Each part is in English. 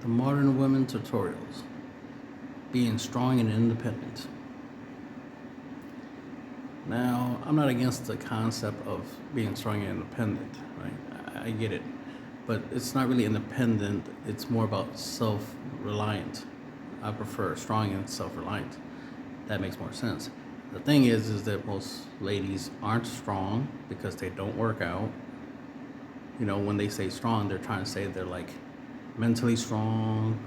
The Modern Women Tutorials. Being strong and independent. Now, I'm not against the concept of being strong and independent, right? I get it. But it's not really independent, it's more about self-reliant. I prefer strong and self-reliant. That makes more sense. The thing is that most ladies aren't strong because they don't work out. You know, when they say strong, they're trying to say they're like mentally strong,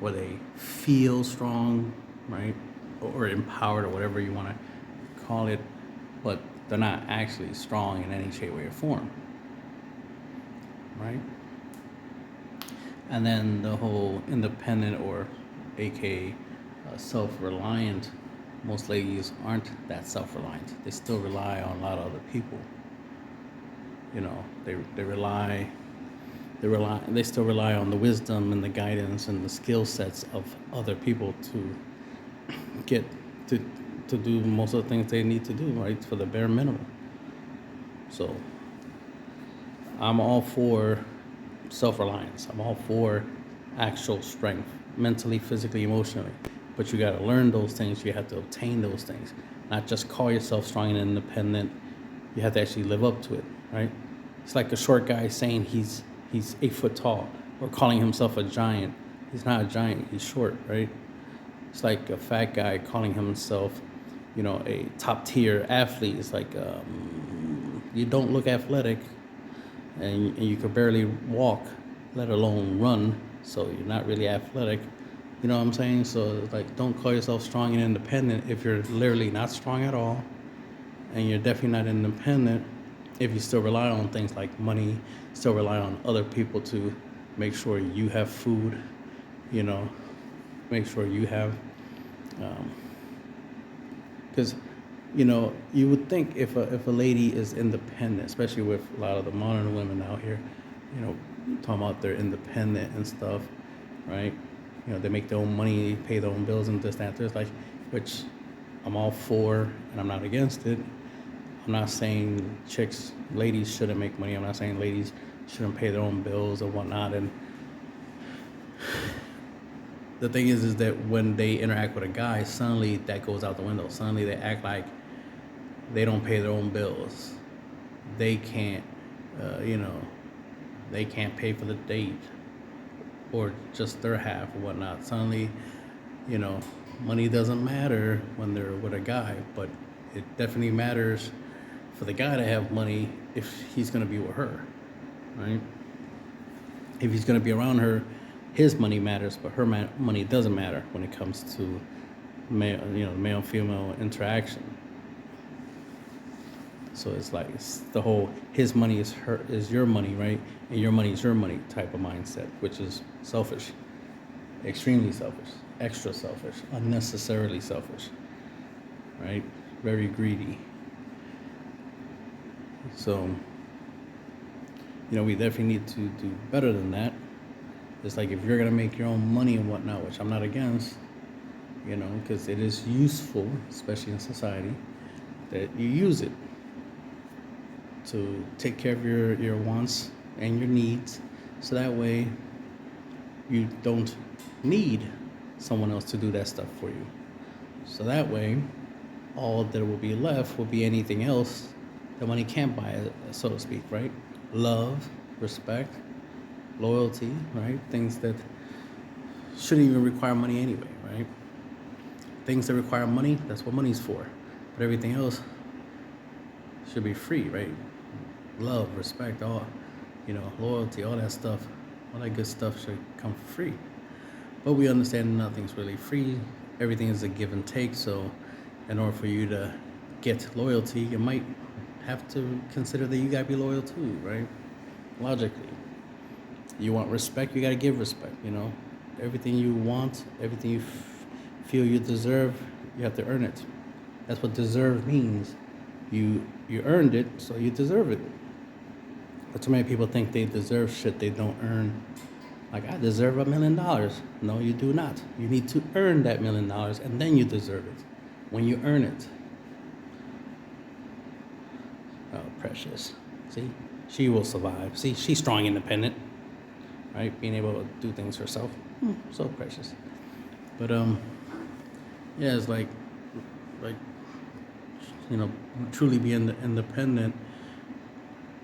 or they feel strong, right? Or empowered, or whatever you want to call it, but they're not actually strong in any shape, way, or form, right? And then the whole independent, or aka self-reliant, most ladies aren't that self-reliant. They still rely on a lot of other people. You know, they still rely on the wisdom and the guidance and the skill sets of other people to get to do most of the things they need to do, right, for the bare minimum. So I'm all for self-reliance. I'm all for actual strength, mentally, physically, emotionally. But you got to learn those things. You have to obtain those things, not just call yourself strong and independent. You have to actually live up to it, right? It's like a short guy saying he's 8 foot tall, or calling himself a giant. He's not a giant, he's short, right? It's like a fat guy calling himself, you know, a top tier athlete. It's like, you don't look athletic, and you could barely walk, let alone run, so you're not really athletic. You know what I'm saying? So it's like, don't call yourself strong and independent if you're literally not strong at all, and you're definitely not independent if you still rely on things like money, still rely on other people to make sure you have food, you know, make sure you have, because, you know, you would think if a lady is independent, especially with a lot of the modern women out here, you know, talking about they're independent and stuff, right? You know, they make their own money, pay their own bills and this, that, this, like, which I'm all for, and I'm not against it. I'm not saying ladies shouldn't make money. I'm not saying ladies shouldn't pay their own bills or whatnot. And the thing is that when they interact with a guy, suddenly that goes out the window. Suddenly they act like they don't pay their own bills. They can't, you know, they can't pay for the date, or just their half or whatnot. Suddenly, you know, money doesn't matter when they're with a guy, but it definitely matters for the guy to have money if he's going to be with her, right? If he's going to be around her, his money matters, but her money doesn't matter when it comes to male-female interaction. So it's like, it's the whole his money is your money, right? And your money is your money type of mindset, which is selfish, extremely selfish, extra selfish, unnecessarily selfish, right? Very greedy. So, you know, we definitely need to do better than that. It's like, if you're gonna make your own money and whatnot, which I'm not against, you know, because it is useful, especially in society, that you use it to take care of your wants and your needs, so that way you don't need someone else to do that stuff for you. So that way, all that will be left will be anything else that money can't buy, so to speak, right? Love, respect, loyalty, right? Things that shouldn't even require money anyway, right? Things that require money, that's what money's for. But everything else should be free, right? Love, respect, all, you know, loyalty, all that stuff, all that good stuff should come for free. But we understand nothing's really free. Everything is a give and take. So in order for you to get loyalty, you might have to consider that you gotta be loyal too, right? Logically. You want respect, you gotta give respect, you know? Everything you want, everything you feel you deserve, you have to earn it. That's what deserve means. You earned it, so you deserve it. But too many people think they deserve shit they don't earn. Like, I deserve $1 million. No, you do not. You need to earn that $1 million, and then you deserve it. When you earn it. Oh, precious. See? She will survive. See, she's strong, independent. right? Being able to do things herself, so precious. But yeah, it's like truly being independent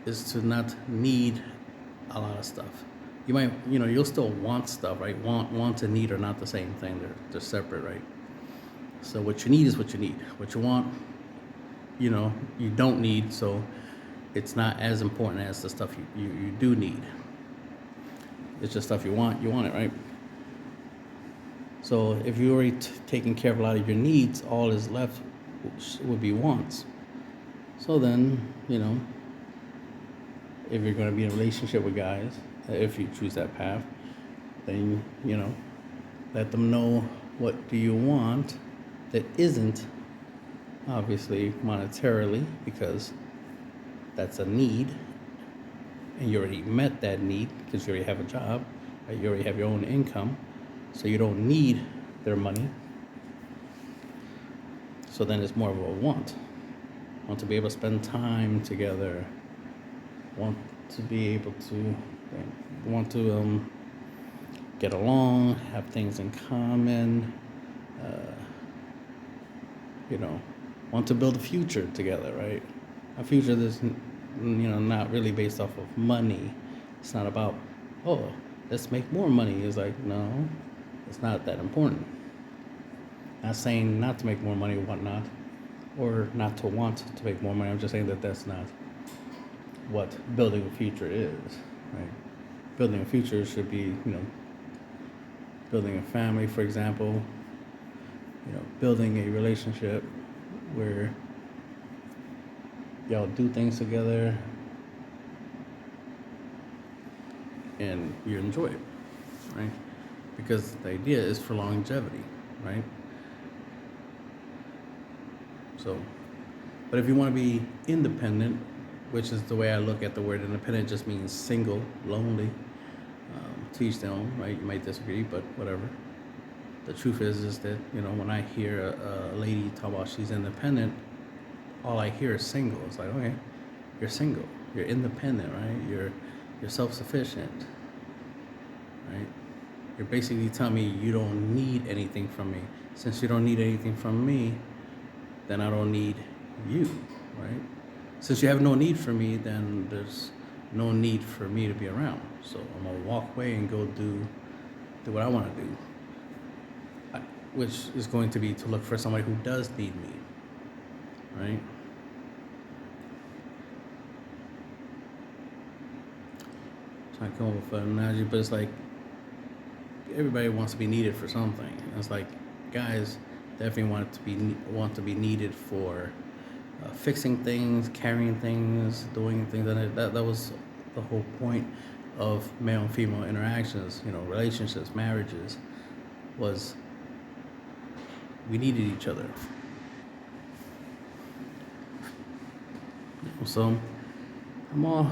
is to not need a lot of stuff. You might, you'll still want stuff, right? Want and need are not the same thing. They're separate, right? So what you need is what you need. What you want, you don't need. So it's not as important as the stuff you do need. It's just stuff you want it, right? So if you already taking care of a lot of your needs, all is left would be wants. So then, if you're going to be in a relationship with guys, if you choose that path, then, let them know what do you want that isn't obviously monetarily, because that's a need, and you already met that need because you already have a job, right? You already have your own income, so you don't need their money. So then it's more of a want to be able to spend time together, want to be able to get along, have things in common, want to build a future together, right? A future that's not really based off of money. It's not about, oh, let's make more money. It's like, no, it's not that important. Not saying not to make more money or whatnot, or not to want to make more money. I'm just saying that that's not what building a future is, right? Building a future should be, building a family, for example, building a relationship where y'all do things together and you enjoy it, right? Because the idea is for longevity, right? So, but if you want to be independent, which is the way I look at the word independent, just means single, lonely, to each their own, right? You might disagree, but whatever. The truth is that, when I hear a lady talk about she's independent, all I hear is single. It's like, okay, you're single, you're independent, right? You're self-sufficient, right? You're basically telling me you don't need anything from me. Since you don't need anything from me, then I don't need you, right? Since you have no need for me, then there's no need for me to be around. So I'm gonna walk away and go do what I want to do, which is going to be to look for somebody who does need me, right? Trying to come up with an analogy, but it's like everybody wants to be needed for something. It's like guys definitely want to be needed for fixing things, carrying things, doing things, and that was the whole point of male and female interactions, relationships, marriages, was we needed each other. So I'm all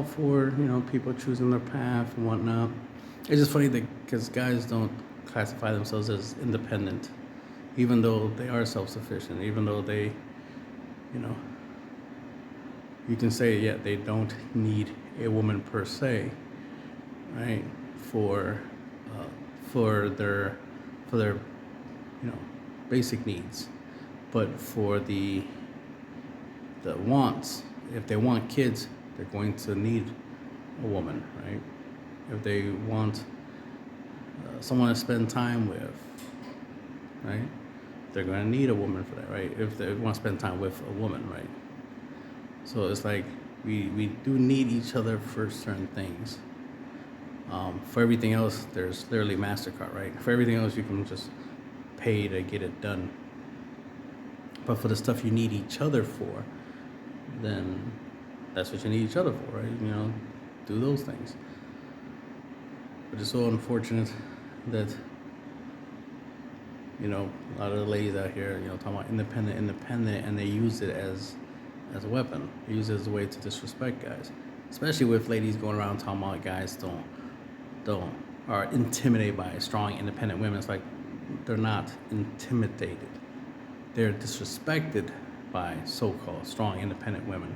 for people choosing their path and whatnot. It's just funny that because guys don't classify themselves as independent, even though they are self-sufficient, even though they, you can say, yeah, they don't need a woman per se, right, for their basic needs, but for the wants, if they want kids, they're going to need a woman, right? If they want someone to spend time with, right, they're going to need a woman for that, right? If they want to spend time with a woman, right? So it's like we do need each other for certain things. For everything else, there's literally MasterCard, right? For everything else, you can just pay to get it done. But for the stuff you need each other for, then that's what you need each other for, right? Do those things. But it's so unfortunate that, a lot of the ladies out here, talking about independent, and they use it as a weapon. They use it as a way to disrespect guys. Especially with ladies going around talking about guys are intimidated by strong, independent women. It's like they're not intimidated. They're disrespected by so-called strong, independent women.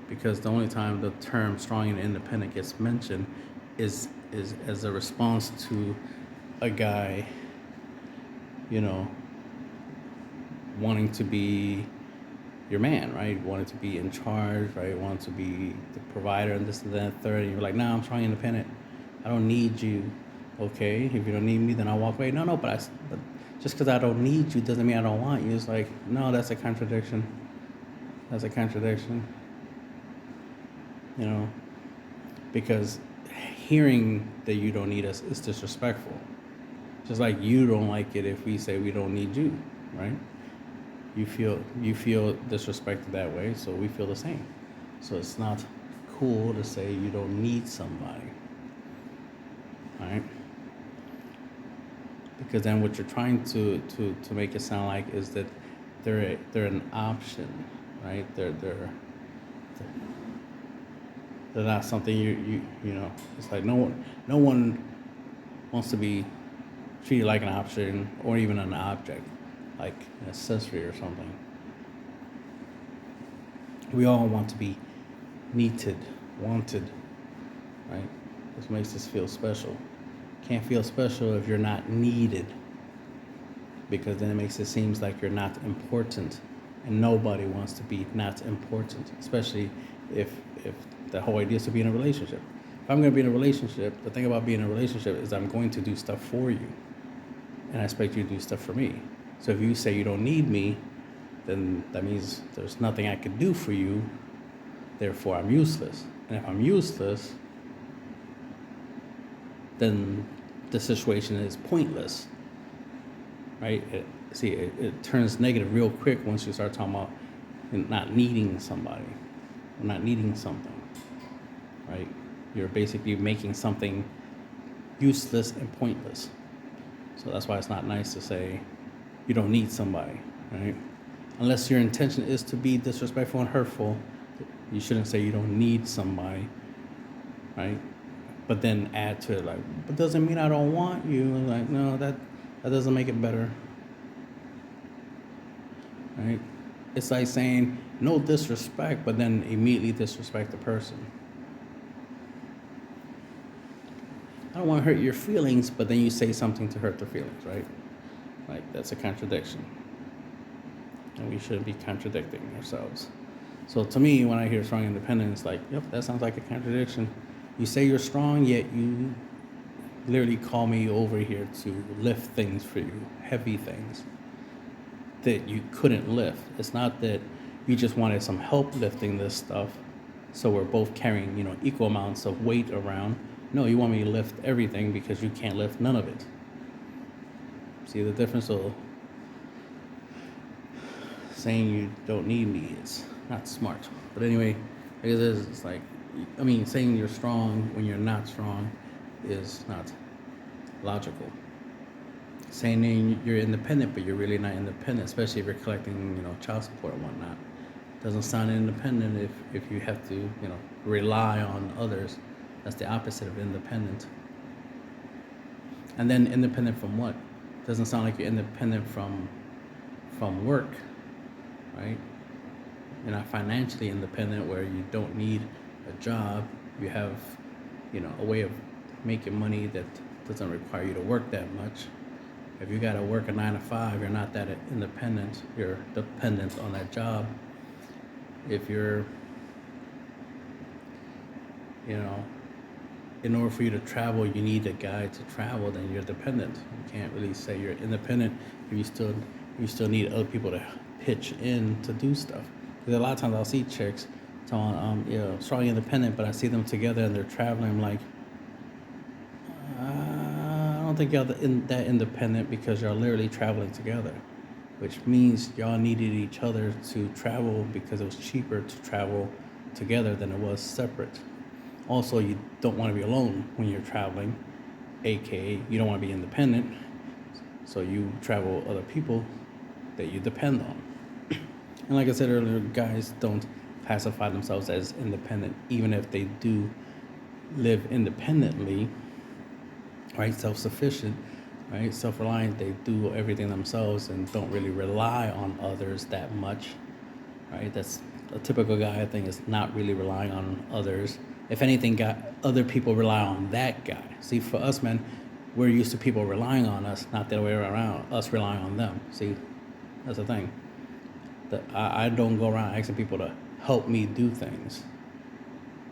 Because the only time the term strong and independent gets mentioned is as a response to a guy, you know, wanting to be your man, right? Wanting to be in charge, right? Wanting to be the provider and this and that, third. And you're like, nah, I'm strong independent. I don't need you. Okay, if you don't need me, then I'll walk away. No, but just because I don't need you doesn't mean I don't want you. It's like, no, that's a contradiction. That's a contradiction. You know, because hearing that you don't need us is disrespectful. Just like you don't like it if we say we don't need you, right? You feel disrespected that way, so we feel the same. So it's not cool to say you don't need somebody, right? Because then what you're trying to make it sound like is that they're an option, right? They're not something you know. It's like no one wants to be treated like an option or even an object, like an accessory or something. We all want to be needed, wanted, right? This makes us feel special. Can't feel special if you're not needed, because then it makes it seem like you're not important, and nobody wants to be not important, especially if the whole idea is to be in a relationship. If I'm going to be in a relationship, the thing about being in a relationship is I'm going to do stuff for you, and I expect you to do stuff for me. So if you say you don't need me, then that means there's nothing I could do for you, therefore I'm useless. And if I'm useless, then the situation is pointless, right? It turns negative real quick once you start talking about not needing somebody, or not needing something, right? You're basically making something useless and pointless. So that's why it's not nice to say you don't need somebody, right? Unless your intention is to be disrespectful and hurtful, you shouldn't say you don't need somebody, right? But then add to it like, but doesn't mean I don't want you. And like, no, that doesn't make it better, right? It's like saying no disrespect, but then immediately disrespect the person. I don't want to hurt your feelings, but then you say something to hurt their feelings, right? Like, that's a contradiction. And we shouldn't be contradicting ourselves. So to me, when I hear strong independence, like, yep, that sounds like a contradiction. You say you're strong, yet you literally call me over here to lift things for you, heavy things that you couldn't lift. It's not that you just wanted some help lifting this stuff, so we're both carrying, equal amounts of weight around. No, you want me to lift everything because you can't lift none of it. See the difference? So saying you don't need me is not smart. But anyway, it is. It's like, saying you're strong when you're not strong is not logical. Saying you're independent, but you're really not independent, especially if you're collecting, child support and whatnot. Doesn't sound independent if you have to, rely on others. That's the opposite of independent. And then independent from what? Doesn't sound like you're independent from work, right? You're not financially independent where you don't need a job. You have, a way of making money that doesn't require you to work that much. If you got to work a 9 to 5, you're not that independent. You're dependent on that job. If you're, in order for you to travel, you need a guide to travel, then you're dependent. You can't really say you're independent if you still need other people to pitch in to do stuff. Because a lot of times I'll see chicks telling, strong independent, but I see them together and they're traveling. I'm like, I don't think y'all that independent because y'all literally traveling together, which means y'all needed each other to travel because it was cheaper to travel together than it was separate. Also, you don't want to be alone when you're traveling, aka you don't want to be independent, so you travel with other people that you depend on. And like I said earlier, guys don't classify themselves as independent, even if they do live independently, right? Self-sufficient, right? Self-reliant. They do everything themselves and don't really rely on others that much, right? That's a typical guy, I think, is not really relying on others if anything, got other people rely on that guy. See, for us men, we're used to people relying on us, not the other way around, us relying on them. See, that's the thing. I don't go around asking people to help me do things.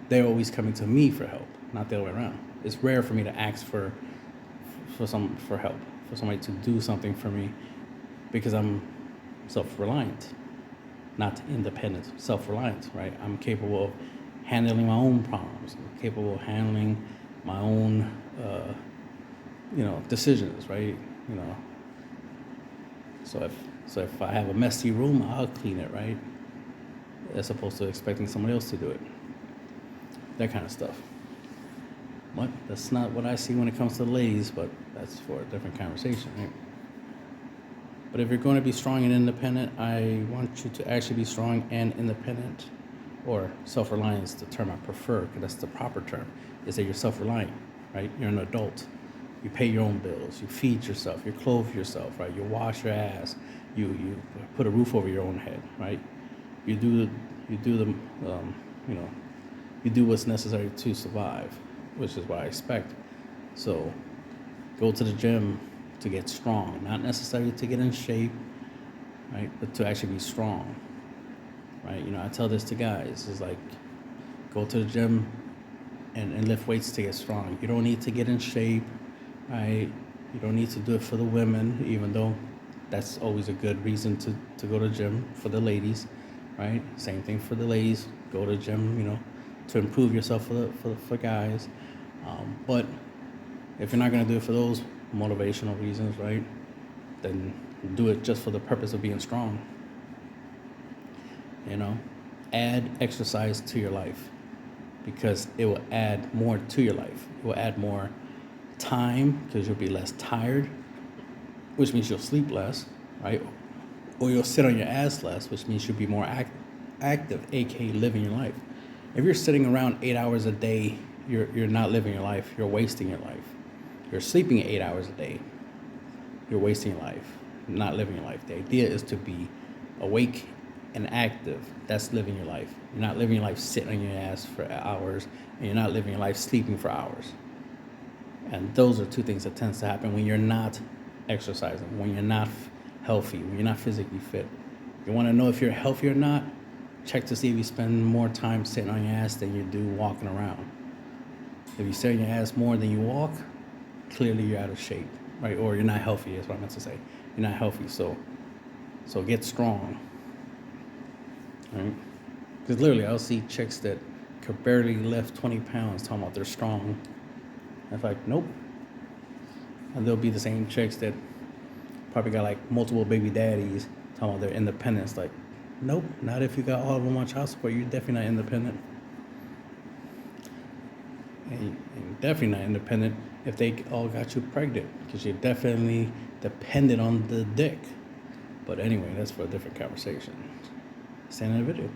They're always coming to me for help, not the other way around. It's rare for me to ask for help, for somebody to do something for me, because I'm self-reliant, not independent, self-reliant, right? I'm capable of handling my own problems. I'm capable of handling my own, decisions, right? So if I have a messy room, I'll clean it, right? As opposed to expecting somebody else to do it. That kind of stuff. But that's not what I see when it comes to the ladies, but that's for a different conversation, right? But if you're going to be strong and independent, I want you to actually be strong and independent, or self-reliance, the term I prefer, because that's the proper term, is that you're self-reliant, right? You're an adult. You pay your own bills. You feed yourself. You clothe yourself, right? You wash your ass. You put a roof over your own head, right? You do what's necessary to survive, which is what I expect. So go to the gym to get strong, not necessarily to get in shape, right? But to actually be strong, right? I tell this to guys, is like, go to the gym and lift weights to get strong. You don't need to get in shape, right? You don't need to do it for the women, even though that's always a good reason to go to the gym for the ladies, right? Same thing for the ladies. Go to the gym, to improve yourself for guys. But if you're not going to do it for those motivational reasons, right, then do it just for the purpose of being strong. Add exercise to your life, because it will add more to your life. It will add more time, because you'll be less tired, which means you'll sleep less, right? Or you'll sit on your ass less, which means you'll be more active, aka living your life. If you're sitting around 8 hours a day, you're not living your life. You're wasting your life. You're sleeping 8 hours a day. You're wasting your life, not living your life. The idea is to be awake and active. That's living your life. You're not living your life sitting on your ass for hours, and you're not living your life sleeping for hours. And those are two things that tends to happen when you're not exercising, when you're not healthy, when you're not physically fit. You want to know if you're healthy or not? Check to see if you spend more time sitting on your ass than you do walking around. If you sit on your ass more than you walk, clearly you're out of shape, right? Or you're not healthy, is what I meant to say. You're not healthy, so get strong, right? Because literally, I'll see chicks that could barely lift 20 pounds talking about they're strong. I'm like, nope. And they'll be the same chicks that probably got like multiple baby daddies talking about their independence. Like, nope, not if you got all of them on child support. You're definitely not independent. And definitely not independent if they all got you pregnant, because you're definitely dependent on the dick. But anyway, that's for a different conversation. See you in the video.